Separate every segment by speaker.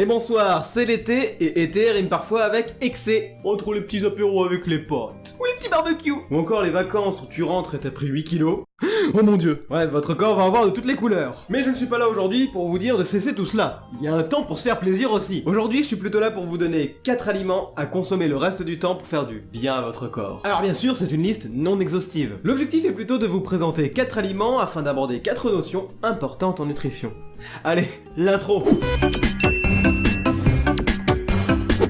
Speaker 1: Allez bonsoir, c'est l'été, et été rime parfois avec excès. Entre les petits apéros avec les potes, ou les petits barbecues, ou encore les vacances où tu rentres et t'as pris 8 kilos. Oh mon dieu. Bref, votre corps va en voir de toutes les couleurs. Mais je ne suis pas là aujourd'hui pour vous dire de cesser tout cela. Il y a un temps pour se faire plaisir aussi. Aujourd'hui, je suis plutôt là pour vous donner 4 aliments à consommer le reste du temps pour faire du bien à votre corps. Alors bien sûr, c'est une liste non exhaustive. L'objectif est plutôt de vous présenter 4 aliments afin d'aborder 4 notions importantes en nutrition. Allez, l'intro.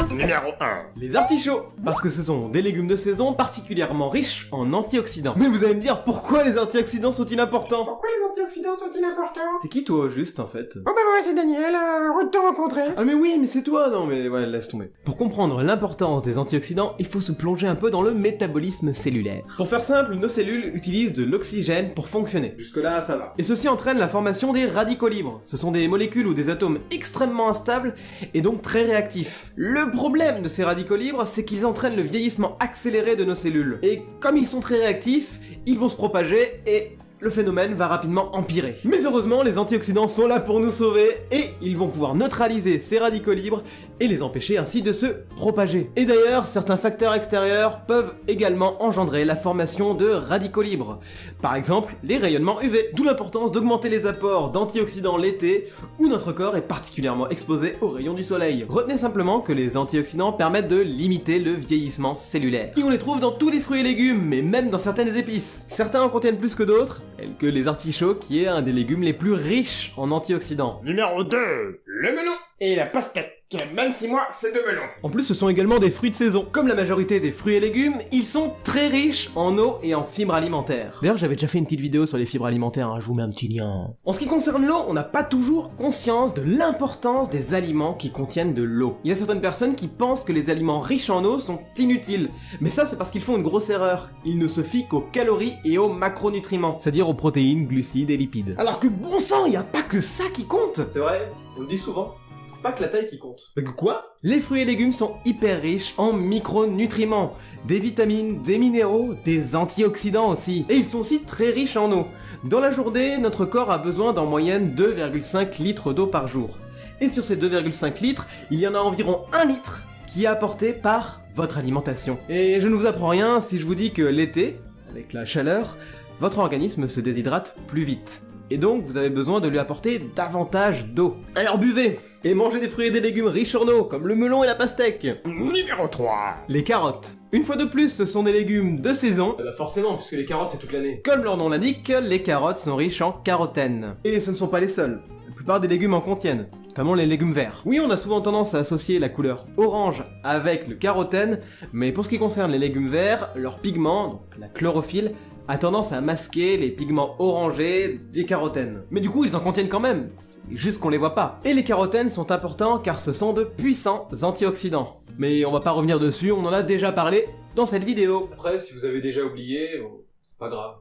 Speaker 2: Numéro 1.
Speaker 1: Les artichauts, parce que ce sont des légumes de saison particulièrement riches en antioxydants. Mais vous allez me dire, pourquoi les antioxydants sont-ils importants?
Speaker 2: Pourquoi les antioxydants sont-ils importants?
Speaker 1: T'es qui toi, au juste, en fait?
Speaker 2: Oh bah moi c'est Daniel, heureux de te rencontrer.
Speaker 1: Ah mais oui, mais c'est toi. Non mais ouais, laisse tomber. Pour comprendre l'importance des antioxydants, il faut se plonger un peu dans le métabolisme cellulaire. Pour faire simple, nos cellules utilisent de l'oxygène pour fonctionner. Jusque-là, ça va. Et ceci entraîne la formation des radicaux libres. Ce sont des molécules ou des atomes extrêmement instables et donc très réactifs. Le problème de ces radicaux libres, c'est qu'ils entraînent le vieillissement accéléré de nos cellules. Et comme ils sont très réactifs, ils vont se propager et le phénomène va rapidement empirer. Mais heureusement, les antioxydants sont là pour nous sauver et ils vont pouvoir neutraliser ces radicaux libres et les empêcher ainsi de se propager. Et d'ailleurs, certains facteurs extérieurs peuvent également engendrer la formation de radicaux libres. Par exemple, les rayonnements UV. D'où l'importance d'augmenter les apports d'antioxydants l'été où notre corps est particulièrement exposé aux rayons du soleil. Retenez simplement que les antioxydants permettent de limiter le vieillissement cellulaire. Et on les trouve dans tous les fruits et légumes, mais même dans certaines épices. Certains en contiennent plus que d'autres, tels que les artichauts qui est un des légumes les plus riches en antioxydants.
Speaker 2: Numéro 2. Le melon et la pastèque. Même si moi c'est de melon.
Speaker 1: En plus, ce sont également des fruits de saison. Comme la majorité des fruits et légumes, ils sont très riches en eau et en fibres alimentaires. D'ailleurs, j'avais déjà fait une petite vidéo sur les fibres alimentaires, hein, je vous mets un petit lien. En ce qui concerne l'eau, on n'a pas toujours conscience de l'importance des aliments qui contiennent de l'eau. Il y a certaines personnes qui pensent que les aliments riches en eau sont inutiles. Mais ça, c'est parce qu'ils font une grosse erreur. Ils ne se fient qu'aux calories et aux macronutriments, c'est-à-dire aux protéines, glucides et lipides. Alors que bon sang, il n'y a pas que ça qui compte. C'est vrai, on le dit souvent. Pas que la taille qui compte. Mais quoi? Les fruits et légumes sont hyper riches en micronutriments, des vitamines, des minéraux, des antioxydants aussi. Et ils sont aussi très riches en eau. Dans la journée, notre corps a besoin d'en moyenne 2,5 litres d'eau par jour. Et sur ces 2,5 litres, il y en a environ 1 litre qui est apporté par votre alimentation. Et je ne vous apprends rien si je vous dis que l'été, avec la chaleur, votre organisme se déshydrate plus vite. Et donc, vous avez besoin de lui apporter davantage d'eau. Alors buvez! Et mangez des fruits et des légumes riches en eau, comme le melon et la pastèque.
Speaker 2: Numéro 3.
Speaker 1: Les carottes. Une fois de plus, ce sont des légumes de saison. Bah forcément, puisque les carottes c'est toute l'année. Comme leur nom l'indique, les carottes sont riches en carotène. Et ce ne sont pas les seuls. La plupart des légumes en contiennent, notamment les légumes verts. Oui, on a souvent tendance à associer la couleur orange avec le carotène, mais pour ce qui concerne les légumes verts, leur pigment, donc la chlorophylle, a tendance à masquer les pigments orangés des carotènes. Mais du coup, ils en contiennent quand même, c'est juste qu'on les voit pas. Et les carotènes sont importants car ce sont de puissants antioxydants. Mais on va pas revenir dessus, on en a déjà parlé dans cette vidéo. Après, si vous avez déjà oublié, bon, c'est pas grave.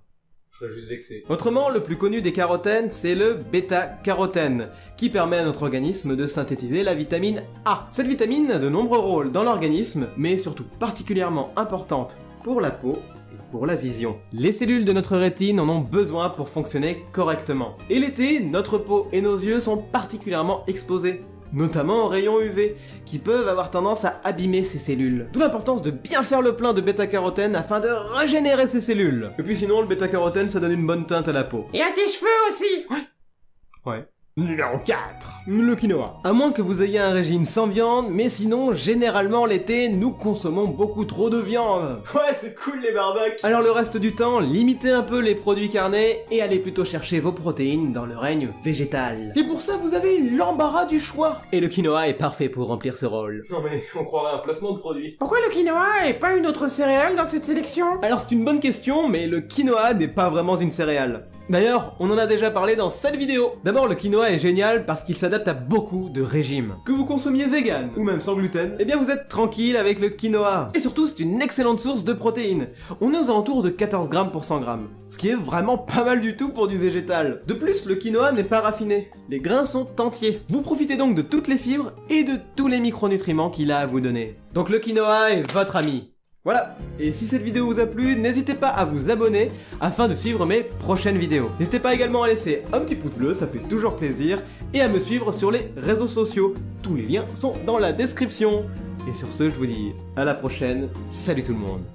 Speaker 1: Je serais juste vexé. Autrement, le plus connu des carotènes, c'est le bêta-carotène, qui permet à notre organisme de synthétiser la vitamine A. Cette vitamine a de nombreux rôles dans l'organisme, mais est surtout particulièrement importante pour la peau, pour la vision. Les cellules de notre rétine en ont besoin pour fonctionner correctement. Et l'été, notre peau et nos yeux sont particulièrement exposés, notamment aux rayons UV, qui peuvent avoir tendance à abîmer ces cellules. D'où l'importance de bien faire le plein de bêta-carotène afin de régénérer ces cellules. Et puis sinon, le bêta-carotène, ça donne une bonne teinte à la peau.
Speaker 2: Et à tes cheveux aussi.
Speaker 1: Ouais.
Speaker 2: Numéro 4.
Speaker 1: Le quinoa. À moins que vous ayez un régime sans viande, mais sinon, généralement l'été, nous consommons beaucoup trop de viande. Ouais, c'est cool les barbecues. Alors le reste du temps, limitez un peu les produits carnés et allez plutôt chercher vos protéines dans le règne végétal. Et pour ça, vous avez l'embarras du choix. Et le quinoa est parfait pour remplir ce rôle. Non mais, on croirait un placement de produit.
Speaker 2: Pourquoi le quinoa et pas une autre céréale dans cette sélection?
Speaker 1: Alors c'est une bonne question, mais le quinoa n'est pas vraiment une céréale. D'ailleurs, on en a déjà parlé dans cette vidéo. D'abord, le quinoa est génial parce qu'il s'adapte à beaucoup de régimes. Que vous consommiez vegan ou même sans gluten, eh bien vous êtes tranquille avec le quinoa. Et surtout, c'est une excellente source de protéines. On est aux alentours de 14 grammes pour 100 grammes, ce qui est vraiment pas mal du tout pour du végétal. De plus, le quinoa n'est pas raffiné. Les grains sont entiers. Vous profitez donc de toutes les fibres et de tous les micronutriments qu'il a à vous donner. Donc le quinoa est votre ami. Voilà, et si cette vidéo vous a plu, n'hésitez pas à vous abonner afin de suivre mes prochaines vidéos. N'hésitez pas également à laisser un petit pouce bleu, ça fait toujours plaisir, et à me suivre sur les réseaux sociaux. Tous les liens sont dans la description. Et sur ce, je vous dis à la prochaine, salut tout le monde.